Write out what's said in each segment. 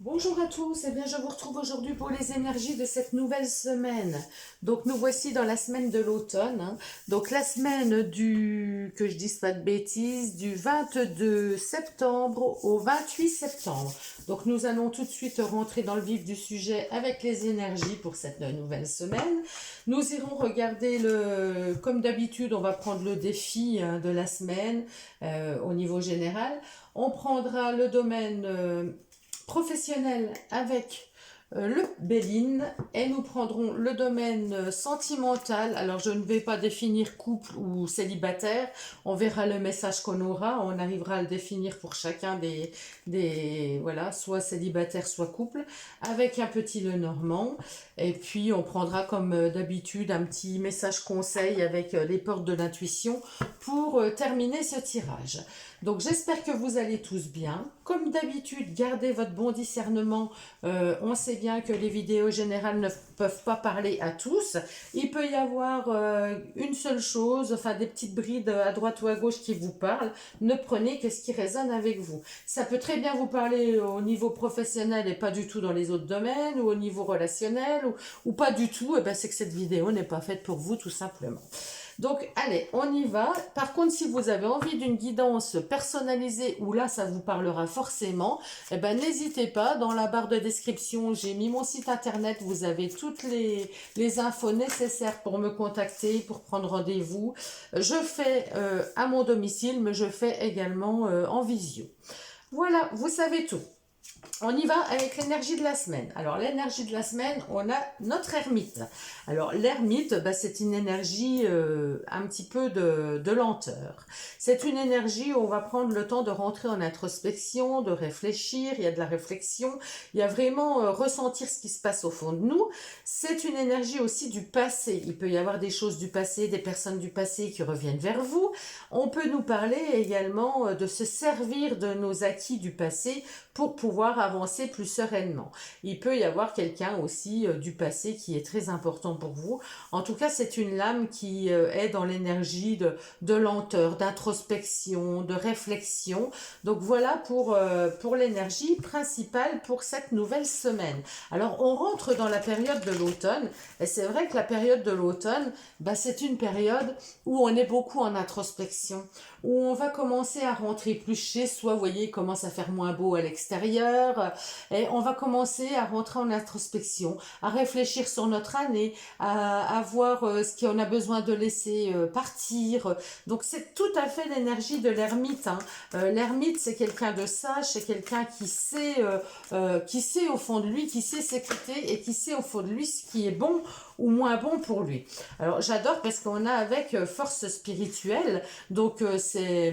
Bonjour à tous, eh bien je vous retrouve aujourd'hui pour les énergies de cette nouvelle semaine. Donc nous voici dans la semaine de l'automne, hein. Donc la semaine que je dise pas de bêtises, du 22 septembre au 28 septembre. Donc nous allons tout de suite rentrer dans le vif du sujet avec les énergies pour cette nouvelle semaine. Nous irons regarder comme d'habitude, on va prendre le défi de la semaine au niveau général. On prendra le domaine professionnel avec le Béline et nous prendrons le domaine sentimental. Alors je ne vais pas définir couple ou célibataire, on verra le message qu'on aura, on arrivera à le définir pour chacun voilà, soit célibataire soit couple, avec un petit Lenormand. Et puis on prendra comme d'habitude un petit message conseil avec les portes de l'intuition pour terminer ce tirage. Donc j'espère que vous allez tous bien. Comme d'habitude, gardez votre bon discernement. On sait bien que les vidéos générales ne peuvent pas parler à tous. Il peut y avoir une seule chose, enfin des petites brides à droite ou à gauche qui vous parlent. Ne prenez que ce qui résonne avec vous. Ça peut très bien vous parler au niveau professionnel et pas du tout dans les autres domaines, ou au niveau relationnel, ou pas du tout. Et ben, c'est que cette vidéo n'est pas faite pour vous tout simplement. Donc, allez, on y va. Par contre, si vous avez envie d'une guidance personnalisée, où là, ça vous parlera forcément, eh ben, n'hésitez pas. Dans la barre de description, j'ai mis mon site internet. Vous avez toutes les infos nécessaires pour me contacter, pour prendre rendez-vous. Je fais à mon domicile, mais je fais également en visio. Voilà, vous savez tout. On y va avec l'énergie de la semaine. Alors, l'énergie de la semaine, on a notre ermite. Alors, l'ermite, bah, c'est une énergie un petit peu de lenteur. C'est une énergie où on va prendre le temps de rentrer en introspection, de réfléchir. Il y a de la réflexion. Il y a vraiment ressentir ce qui se passe au fond de nous. C'est une énergie aussi du passé. Il peut y avoir des choses du passé, des personnes du passé qui reviennent vers vous. On peut nous parler également de se servir de nos acquis du passé pour pouvoir avancer plus sereinement. Il peut y avoir quelqu'un aussi du passé qui est très important pour vous. En tout cas, c'est une lame qui est dans l'énergie de lenteur, d'introspection, de réflexion. Donc voilà pour l'énergie principale pour cette nouvelle semaine. Alors, on rentre dans la période de l'automne, et c'est vrai que la période de l'automne, bah, c'est une période où on est beaucoup en introspection, où on va commencer à rentrer plus chez soi. Vous voyez, il commence à faire moins beau à l'extérieur, et on va commencer à rentrer en introspection, à réfléchir sur notre année, à voir ce qu'on a besoin de laisser partir. Donc c'est tout à fait l'énergie de l'ermite, hein. L'ermite, c'est quelqu'un de sage, c'est quelqu'un qui sait au fond de lui, qui sait s'écouter et qui sait au fond de lui ce qui est bon ou moins bon pour lui. Alors j'adore parce qu'on a avec force spirituelle, donc c'est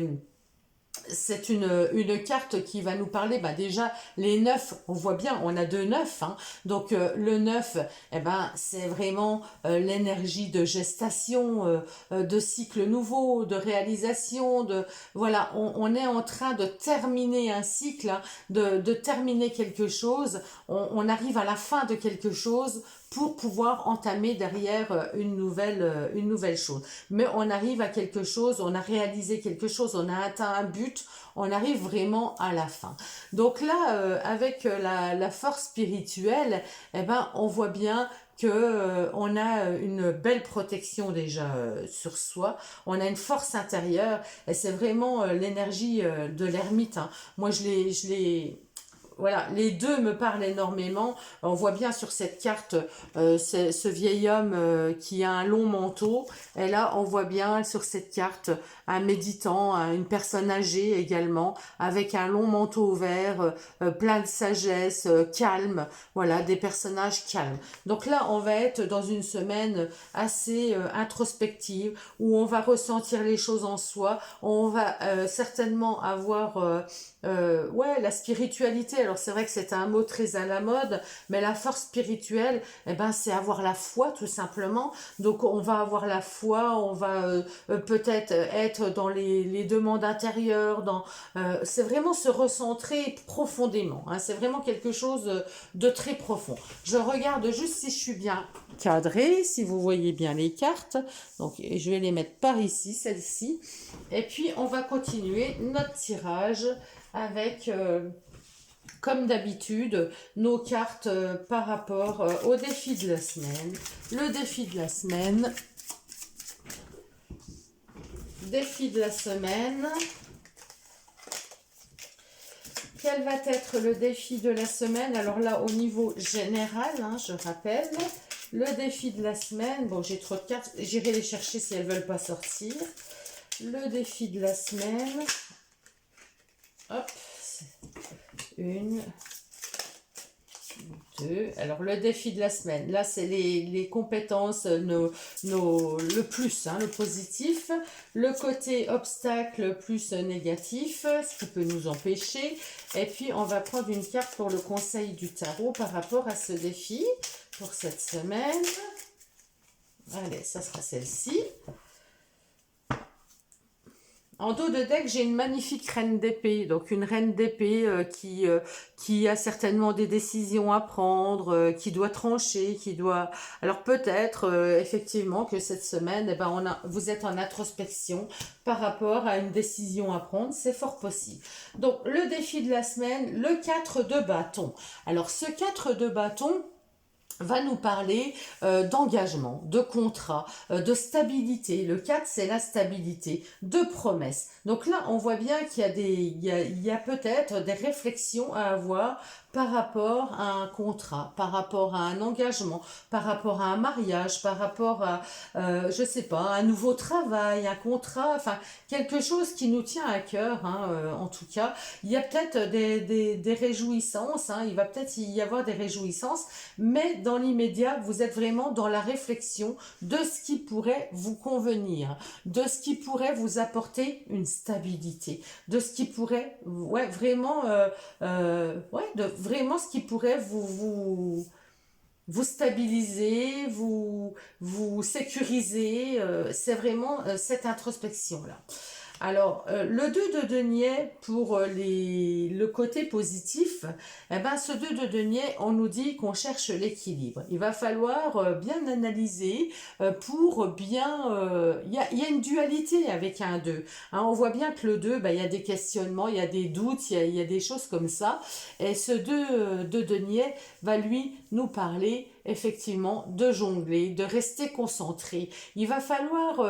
une carte qui va nous parler, bah déjà les neufs, on voit bien, on a deux neufs, hein. Donc le neuf, eh ben, c'est vraiment l'énergie de gestation, de cycle nouveau, de réalisation, voilà, on est en train de terminer un cycle, hein, de terminer quelque chose, on arrive à la fin de quelque chose pour pouvoir entamer derrière une nouvelle chose. Mais on arrive à quelque chose, on a réalisé quelque chose, on a atteint un but, on arrive vraiment à la fin. Donc là, avec la force spirituelle, eh ben, on voit bien que on a une belle protection déjà sur soi, on a une force intérieure, et c'est vraiment l'énergie de l'ermite, hein. Moi, je l'ai voilà, les deux me parlent énormément. On voit bien sur cette carte ce vieil homme qui a un long manteau. Et là, on voit bien sur cette carte un méditant, une personne âgée également, avec un long manteau vert, plein de sagesse, calme. Voilà, des personnages calmes. Donc là, on va être dans une semaine assez introspective, où on va ressentir les choses en soi. On va certainement avoir ouais, la spiritualité. Alors c'est vrai que c'est un mot très à la mode, mais la force spirituelle, eh ben, c'est avoir la foi tout simplement. Donc on va avoir la foi, on va peut-être être dans les demandes intérieures, c'est vraiment se recentrer profondément, hein. C'est vraiment quelque chose de très profond. Je regarde juste si je suis bien cadrée, si vous voyez bien les cartes. Donc je vais les mettre par ici, celle-ci. Et puis on va continuer notre tirage avec comme d'habitude, nos cartes par rapport au défi de la semaine. Le défi de la semaine. Défi de la semaine. Quel va être le défi de la semaine? Alors là, au niveau général, hein, je rappelle, le défi de la semaine, bon, j'ai trop de cartes, j'irai les chercher si elles ne veulent pas sortir. Le défi de la semaine, hop, une, deux. Alors, le défi de la semaine, là, c'est les compétences, le plus, hein, le positif. Le côté obstacle plus négatif, ce qui peut nous empêcher. Et puis, on va prendre une carte pour le conseil du tarot par rapport à ce défi pour cette semaine. Allez, ça sera celle-ci. En dos de deck, j'ai une magnifique reine d'épée, donc une reine d'épée qui a certainement des décisions à prendre, qui doit trancher, qui doit... Alors peut-être effectivement que cette semaine, eh ben, vous êtes en introspection par rapport à une décision à prendre, c'est fort possible. Donc le défi de la semaine, le 4 de bâton. Alors ce 4 de bâton va nous parler d'engagement, de contrat, de stabilité. Le 4, c'est la stabilité, de promesses. Donc là, on voit bien qu'il y a il y a peut-être des réflexions à avoir par rapport à un contrat, par rapport à un engagement, par rapport à un mariage, par rapport à, je sais pas, un nouveau travail, un contrat, enfin, quelque chose qui nous tient à cœur, hein, en tout cas. Il y a peut-être des réjouissances, hein, il va peut-être y avoir des réjouissances, mais dans l'immédiat, vous êtes vraiment dans la réflexion de ce qui pourrait vous convenir, de ce qui pourrait vous apporter une stabilité, de ce qui pourrait, ouais, vraiment, vraiment ce qui pourrait vous stabiliser, vous sécuriser. C'est vraiment cette introspection-là. Alors, le 2 de denier, pour le côté positif, eh ben, ce 2 de denier, on nous dit qu'on cherche l'équilibre. Il va falloir bien analyser pour bien... Il y a une dualité avec un 2. Hein, on voit bien que le 2, ben, il y a des questionnements, il y a des doutes, il y a des choses comme ça. Et ce 2 de denier va, lui, nous parler effectivement de jongler, de rester concentré. Il va falloir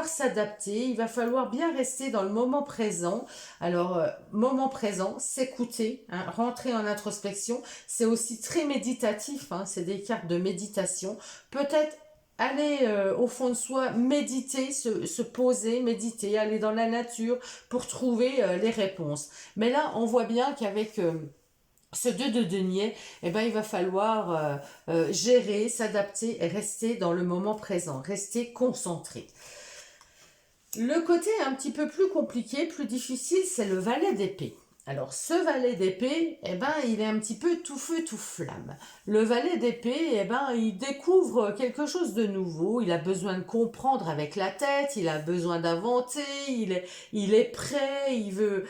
s'adapter, il va falloir bien rester dans le moment présent. Alors, moment présent, s'écouter, hein, rentrer en introspection, c'est aussi très méditatif, hein, c'est des cartes de méditation. Peut-être aller au fond de soi, méditer, se poser, méditer, aller dans la nature pour trouver les réponses. Mais là, on voit bien qu'avec... ce 2 de denier, eh ben, il va falloir gérer, s'adapter et rester dans le moment présent, rester concentré. Le côté un petit peu plus compliqué, plus difficile, c'est le valet d'épée. Alors, ce valet d'épée, eh ben, il est un petit peu tout feu, tout flamme. Le valet d'épée, eh ben, il découvre quelque chose de nouveau. Il a besoin de comprendre avec la tête, il a besoin d'inventer, il est prêt, il veut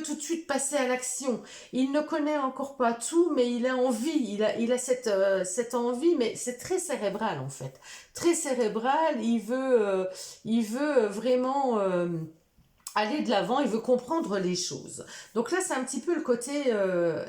tout de suite passer à l'action. Il ne connaît encore pas tout, mais il a envie, il a cette envie, mais c'est très cérébral en fait. Très cérébral, il veut vraiment... aller de l'avant, il veut comprendre les choses. Donc là, c'est un petit peu le côté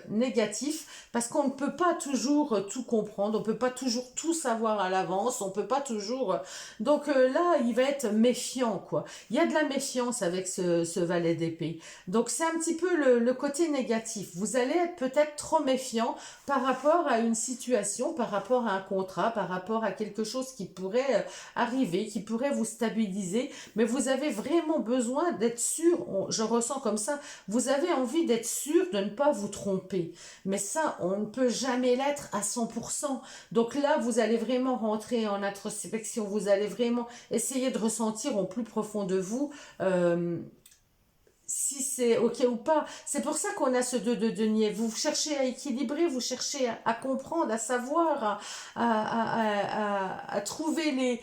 négatif, parce qu'on ne peut pas toujours tout comprendre, on ne peut pas toujours tout savoir à l'avance, on ne peut pas toujours... Donc là, il va être méfiant, quoi. Il y a de la méfiance avec ce valet d'épée. Donc c'est un petit peu le côté négatif. Vous allez être peut-être trop méfiant par rapport à une situation, par rapport à un contrat, par rapport à quelque chose qui pourrait arriver, qui pourrait vous stabiliser, mais vous avez vraiment besoin d'être sûr, je ressens comme ça, vous avez envie d'être sûr de ne pas vous tromper. Mais ça, on ne peut jamais l'être à 100%. Donc là, vous allez vraiment rentrer en introspection, vous allez vraiment essayer de ressentir au plus profond de vous si c'est ok ou pas. C'est pour ça qu'on a ce 2 de denier. Vous cherchez à équilibrer, vous cherchez à comprendre, à savoir, à trouver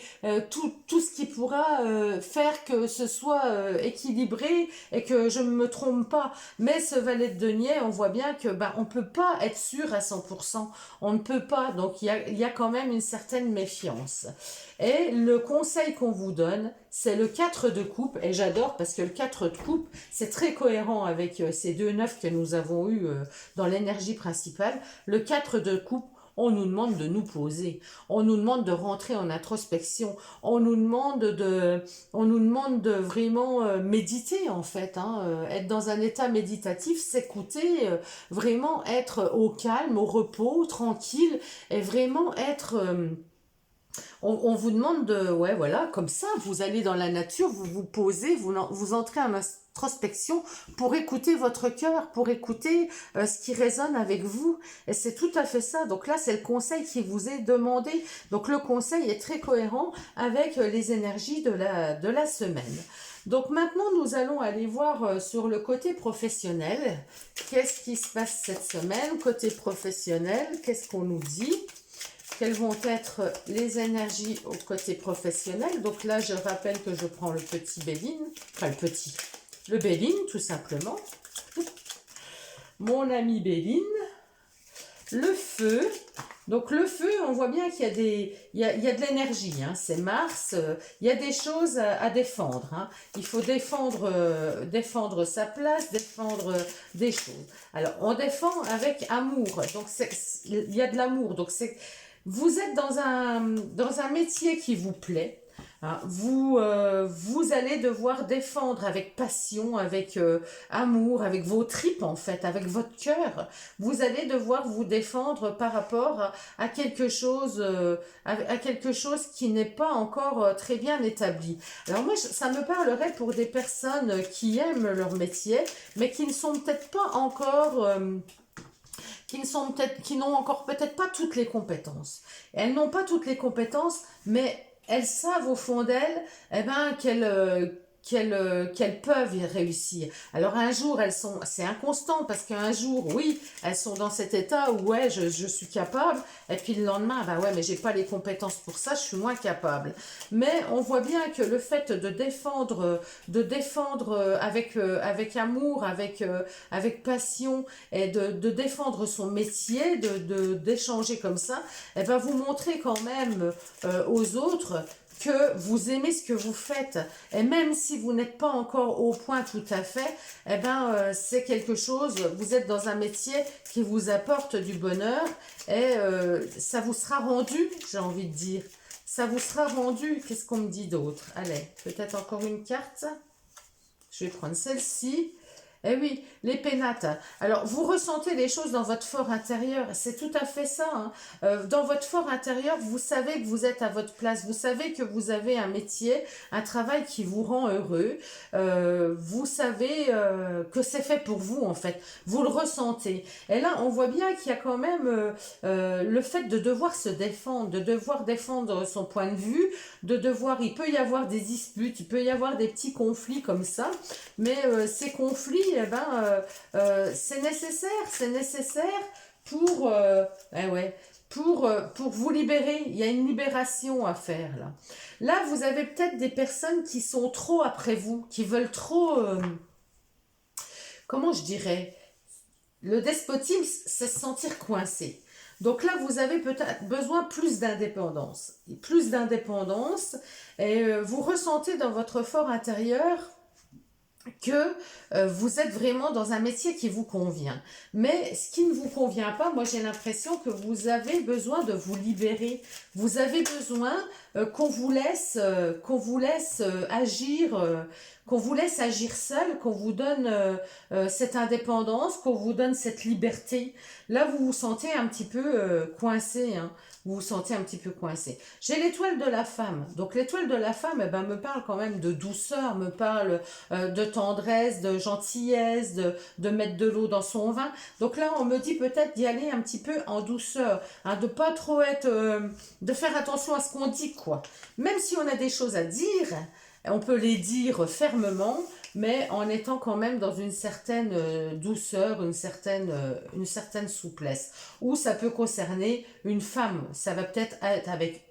tout ce qui pourra faire que ce soit équilibré et que je ne me trompe pas. Mais ce valet de denier, on voit bien que on ne peut pas être sûr à 100%. On ne peut pas. Donc il y a quand même une certaine méfiance. Et le conseil qu'on vous donne, c'est le 4 de coupe, et j'adore parce que le 4 de coupe, c'est très cohérent avec ces deux neufs que nous avons eus dans l'énergie principale. Le 4 de coupe, on nous demande de nous poser, on nous demande de rentrer en introspection, on nous demande de vraiment méditer en fait, hein, être dans un état méditatif, s'écouter, vraiment être au calme, au repos, tranquille, et vraiment être... on vous demande de, ouais, voilà, comme ça, vous allez dans la nature, vous vous posez, vous entrez en introspection pour écouter votre cœur, pour écouter ce qui résonne avec vous. Et c'est tout à fait ça. Donc là, c'est le conseil qui vous est demandé. Donc le conseil est très cohérent avec les énergies de la semaine. Donc maintenant, nous allons aller voir sur le côté professionnel. Qu'est-ce qui se passe cette semaine? Côté professionnel, qu'est-ce qu'on nous dit? Quelles vont être les énergies au côté professionnel? Donc là, je rappelle que je prends le petit Béline, enfin le Béline tout simplement. Mon ami Béline, le feu. Donc le feu, on voit bien qu'il y a de l'énergie, hein. C'est Mars, il y a des choses à défendre, hein. Il faut défendre sa place, défendre des choses. Alors on défend avec amour, donc il y a de l'amour, donc vous êtes dans un métier qui vous plaît, hein. Vous allez devoir défendre avec passion, avec amour, avec vos tripes en fait, avec votre cœur. Vous allez devoir vous défendre par rapport à quelque chose, à quelque chose qui n'est pas encore très bien établi. Alors moi, ça me parlerait pour des personnes qui aiment leur métier, mais qui ne sont peut-être pas encore... qui n'ont encore peut-être pas toutes les compétences. Elles n'ont pas toutes les compétences, mais elles savent au fond d'elles, eh ben, qu'elles peuvent y réussir. Alors un jour, c'est inconstant parce qu'un jour, oui, elles sont dans cet état où ouais, je suis capable, et puis le lendemain, bah ouais, mais j'ai pas les compétences pour ça, je suis moins capable. Mais on voit bien que le fait de défendre avec amour, avec passion, et de défendre son métier, d'échanger comme ça, et ben vous montrez quand même aux autres que vous aimez ce que vous faites, et même si vous n'êtes pas encore au point tout à fait, eh ben, c'est quelque chose, vous êtes dans un métier qui vous apporte du bonheur, et ça vous sera rendu, j'ai envie de dire, ça vous sera rendu. Qu'est-ce qu'on me dit d'autre? Allez, peut-être encore une carte, je vais prendre celle-ci. Eh oui, les pénates. Alors, vous ressentez les choses dans votre fort intérieur. C'est tout à fait ça, hein. Dans votre fort intérieur, vous savez que vous êtes à votre place. Vous savez que vous avez un métier, un travail qui vous rend heureux. Vous savez que c'est fait pour vous, en fait. Vous le ressentez. Et là, on voit bien qu'il y a quand même le fait de devoir se défendre, de devoir défendre son point de vue, il peut y avoir des disputes, il peut y avoir des petits conflits comme ça. Mais ces conflits, eh ben, c'est nécessaire pour, pour vous libérer. Il y a une libération à faire là. Là, vous avez peut-être des personnes qui sont trop après vous, qui veulent trop, comment je dirais, le despotisme, c'est se sentir coincé. Donc là, vous avez peut-être besoin plus d'indépendance. Et vous ressentez dans votre fort intérieur que vous êtes vraiment dans un métier qui vous convient. Mais ce qui ne vous convient pas, moi j'ai l'impression que vous avez besoin de vous libérer. Vous avez besoin qu'on vous laisse agir seul, qu'on vous donne cette indépendance, qu'on vous donne cette liberté. Là, vous vous sentez un petit peu coincé, hein. Vous vous sentez un petit peu coincé. J'ai l'étoile de la femme. Donc l'étoile de la femme, eh ben, me parle quand même de douceur, me parle de tendresse, de gentillesse, de mettre de l'eau dans son vin. Donc là, on me dit peut-être d'y aller un petit peu en douceur, hein, de pas trop être, de faire attention à ce qu'on dit, quoi. Même si on a des choses à dire, on peut les dire fermement, mais en étant quand même dans une certaine douceur, une certaine souplesse. Ou ça peut concerner une femme. Ça va peut-être être avec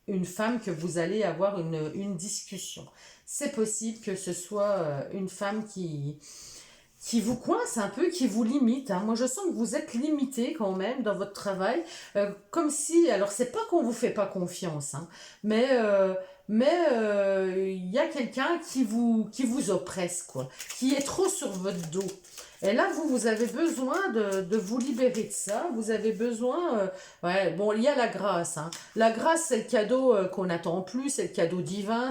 une femme que vous allez avoir une discussion. C'est possible que ce soit une femme qui vous coince un peu, qui vous limite, hein. Moi, je sens que vous êtes limité quand même dans votre travail, comme si, alors c'est pas qu'on vous fait pas confiance, hein, mais mais il y a quelqu'un qui vous oppresse, quoi, qui est trop sur votre dos. Et là, vous avez besoin de vous libérer de ça. Vous avez besoin... ouais, bon, il y a la grâce. Hein. La grâce, c'est le cadeau qu'on n'attend plus, c'est le cadeau divin.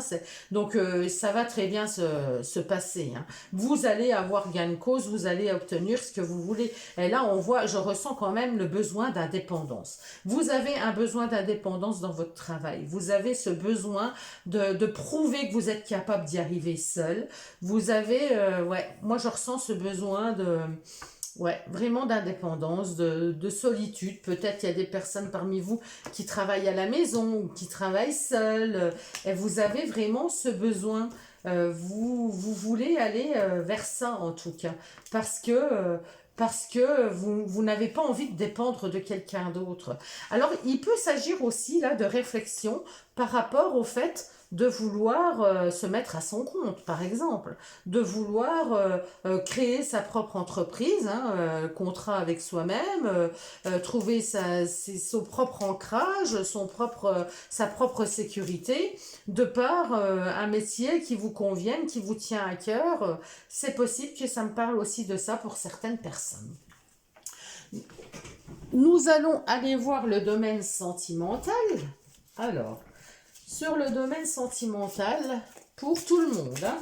Donc, ça va très bien se passer. Hein. Vous allez avoir gain de cause, vous allez obtenir ce que vous voulez. Et là, on voit, je ressens quand même le besoin d'indépendance. Vous avez un besoin d'indépendance dans votre travail. Vous avez ce besoin de prouver que vous êtes capable d'y arriver seul. Vous avez, ouais, moi je ressens ce besoin ouais, vraiment d'indépendance, de solitude. Peut-être il y a des personnes parmi vous qui travaillent à la maison ou qui travaillent seules. Et vous avez vraiment ce besoin. Vous voulez aller vers ça en tout cas. Parce que vous n'avez pas envie de dépendre de quelqu'un d'autre. Alors, il peut s'agir aussi là de réflexion par rapport au fait de vouloir se mettre à son compte, par exemple, de vouloir créer sa propre entreprise, hein, contrat avec soi-même, trouver son propre ancrage, sa propre sécurité, de par un métier qui vous convienne, qui vous tient à cœur. C'est possible que ça me parle aussi de ça pour certaines personnes. Nous allons aller voir le domaine sentimental. Alors, sur le domaine sentimental, pour tout le monde, hein.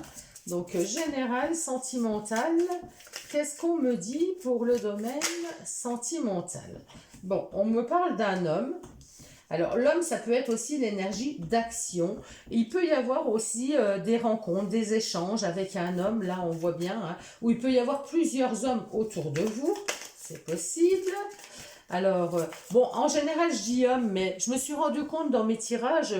Donc, général, sentimental, qu'est-ce qu'on me dit pour le domaine sentimental? Bon, on me parle d'un homme. Alors, l'homme, ça peut être aussi l'énergie d'action. Il peut y avoir aussi des rencontres, des échanges avec un homme, là, on voit bien, hein, où il peut y avoir plusieurs hommes autour de vous. C'est possible. Alors, bon, en général, je dis homme, mais je me suis rendu compte dans mes tirages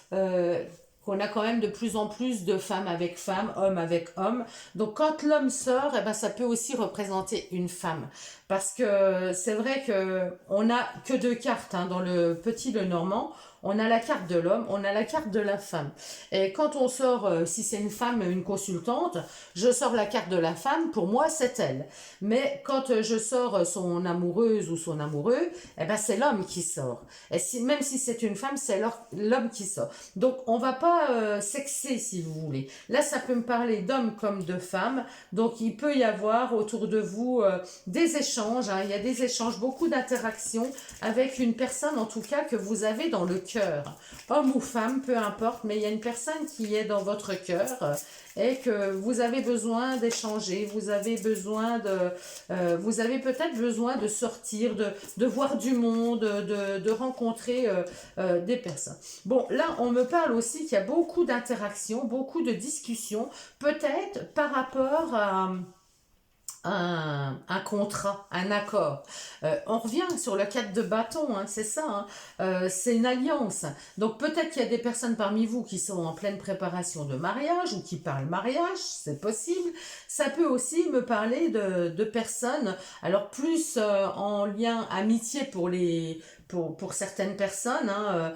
qu'on a quand même de plus en plus de femmes avec femmes, hommes avec hommes. Donc, quand l'homme sort, eh ben, ça peut aussi représenter une femme. Parce que c'est vrai qu'on n'a que deux cartes hein, dans le petit Lenormand. On a la carte de l'homme, on a la carte de la femme. Et quand on sort, si c'est une femme, une consultante, je sors la carte de la femme, pour moi, c'est elle. Mais quand je sors son amoureuse ou son amoureux, eh ben, c'est l'homme qui sort. Et même si c'est une femme, c'est l'homme qui sort. Donc, on va pas sexer, si vous voulez. Là, ça peut me parler d'hommes comme de femmes. Donc, il peut y avoir autour de vous des échanges. Hein. Il y a des échanges, beaucoup d'interactions avec une personne, en tout cas, que vous avez dans le cœur. Homme ou femme, peu importe, mais il y a une personne qui est dans votre cœur et que vous avez besoin d'échanger, vous avez peut-être besoin de sortir, de voir du monde, de rencontrer des personnes. Bon, là, on me parle aussi qu'il y a beaucoup d'interactions, beaucoup de discussions, peut-être par rapport à un contrat, un accord. On revient sur le 4 de bâton, hein, c'est ça, hein, c'est une alliance. Donc peut-être qu'il y a des personnes parmi vous qui sont en pleine préparation de mariage ou qui parlent mariage, c'est possible. Ça peut aussi me parler de personnes, alors plus en lien amitié pour certaines personnes, hein,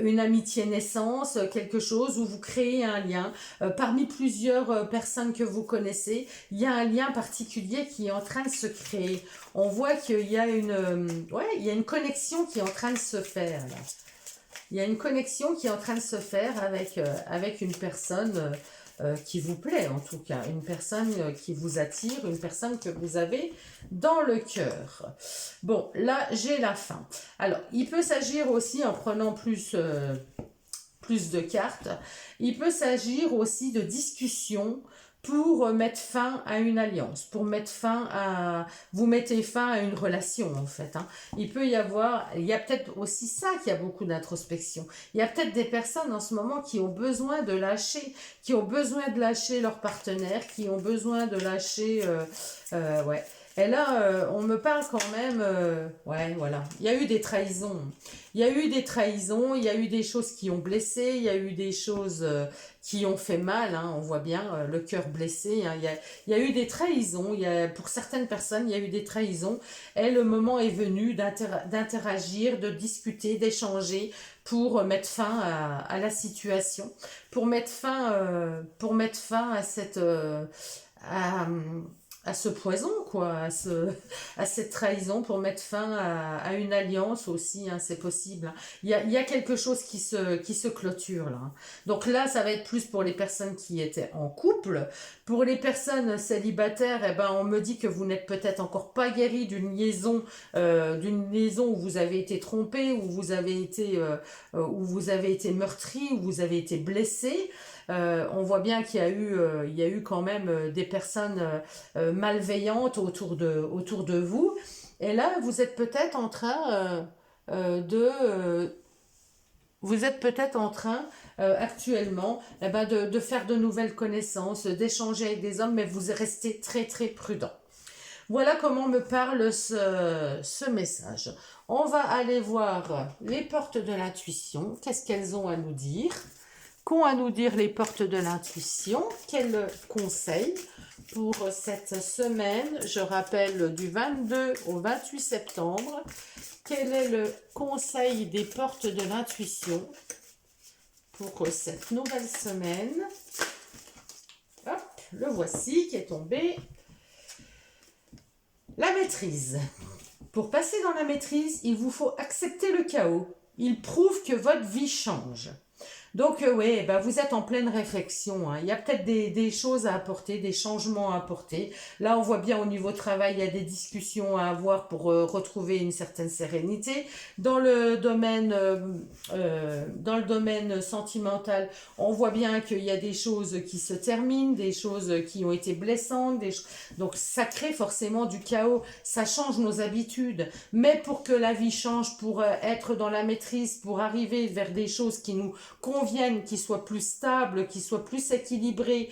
une amitié naissance, quelque chose où vous créez un lien. Parmi plusieurs personnes que vous connaissez, il y a un lien particulier qui est en train de se créer. On voit qu'il y a il y a une connexion qui est en train de se faire. Là. Il y a une connexion qui est en train de se faire avec une personne qui vous plaît, en tout cas. Une personne qui vous attire, une personne que vous avez dans le cœur. Bon, là, j'ai la fin. Alors, il peut s'agir aussi, en prenant plus de cartes, il peut s'agir aussi de discussions pour mettre fin à une alliance, pour mettre fin à... Vous mettez fin à une relation, en fait. Hein. Il y a peut-être aussi ça qui a beaucoup d'introspection. Il y a peut-être des personnes en ce moment qui ont besoin de lâcher, qui ont besoin de lâcher leur partenaire, qui ont besoin de lâcher... ouais. Et là, on me parle quand même... ouais, voilà. Il y a eu des trahisons. Il y a eu des trahisons, il y a eu des choses qui ont blessé, il y a eu des choses qui ont fait mal, hein, on voit bien le cœur blessé. Hein, il y a eu des trahisons, pour certaines personnes, il y a eu des trahisons. Et le moment est venu d'interagir, de discuter, d'échanger pour mettre fin à la situation, pour mettre fin à cette... à ce poison, quoi, à cette trahison pour mettre fin à une alliance aussi, hein, c'est possible, hein. Il y a quelque chose qui se clôture là, hein. Donc là, ça va être plus pour les personnes qui étaient en couple. Pour les personnes célibataires, eh ben, on me dit que vous n'êtes peut-être encore pas guéri d'une liaison où vous avez été trompé, où vous avez été meurtri, où vous avez été blessé. On voit bien il y a eu quand même des personnes malveillantes autour de vous. Et là, vous êtes peut-être en train vous êtes peut-être en train actuellement de faire de nouvelles connaissances, d'échanger avec des hommes, mais vous restez très très prudent. Voilà comment me parle ce message. On va aller voir les portes de l'intuition. Qu'est-ce qu'elles ont à nous dire? Qu'ont à nous dire les portes de l'intuition? Quels conseils pour cette semaine? Je rappelle du 22 au 28 septembre. Quel est le conseil des portes de l'intuition pour cette nouvelle semaine? Hop, le voici qui est tombé. La maîtrise. Pour passer dans la maîtrise, il vous faut accepter le chaos. Il prouve que votre vie change. Donc, oui, ben, vous êtes en pleine réflexion, hein. Il y a peut-être des choses à apporter, des changements à apporter. Là, on voit bien au niveau travail, il y a des discussions à avoir pour retrouver une certaine sérénité. Dans le domaine sentimental, on voit bien qu'il y a des choses qui se terminent, des choses qui ont été blessantes. Donc, ça crée forcément du chaos. Ça change nos habitudes. Mais pour que la vie change, pour être dans la maîtrise, pour arriver vers des choses qui nous conviennent, qui soient plus stables, qui soient plus équilibrées,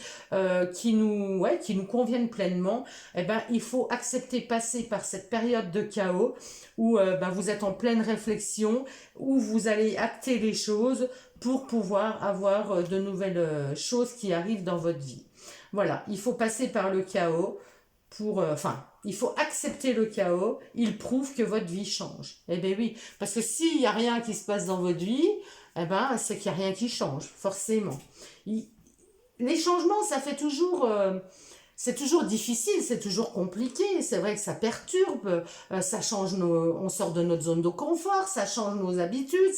qui nous conviennent pleinement, eh ben, il faut accepter passer par cette période de chaos où vous êtes en pleine réflexion, où vous allez acter les choses pour pouvoir avoir de nouvelles choses qui arrivent dans votre vie. Voilà, il faut passer par le chaos il faut accepter le chaos, il prouve que votre vie change. Eh bien oui, parce que s'il n'y a rien qui se passe dans votre vie, eh ben, c'est qu'il n'y a rien qui change, forcément. Les changements, c'est toujours difficile, c'est toujours compliqué, c'est vrai que ça perturbe, ça change on sort de notre zone de confort, ça change nos habitudes,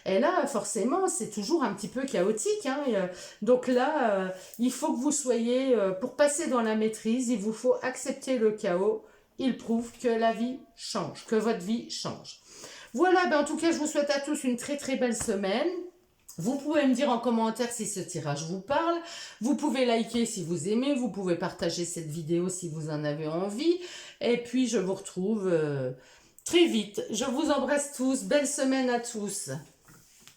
et là, forcément, c'est toujours un petit peu chaotique, hein, donc là, il faut que vous soyez, pour passer dans la maîtrise, il vous faut accepter le chaos, il prouve que la vie change, que votre vie change. Voilà, en tout cas, je vous souhaite à tous une très très belle semaine. Vous pouvez me dire en commentaire si ce tirage vous parle. Vous pouvez liker si vous aimez. Vous pouvez partager cette vidéo si vous en avez envie. Et puis, je vous retrouve très vite. Je vous embrasse tous. Belle semaine à tous.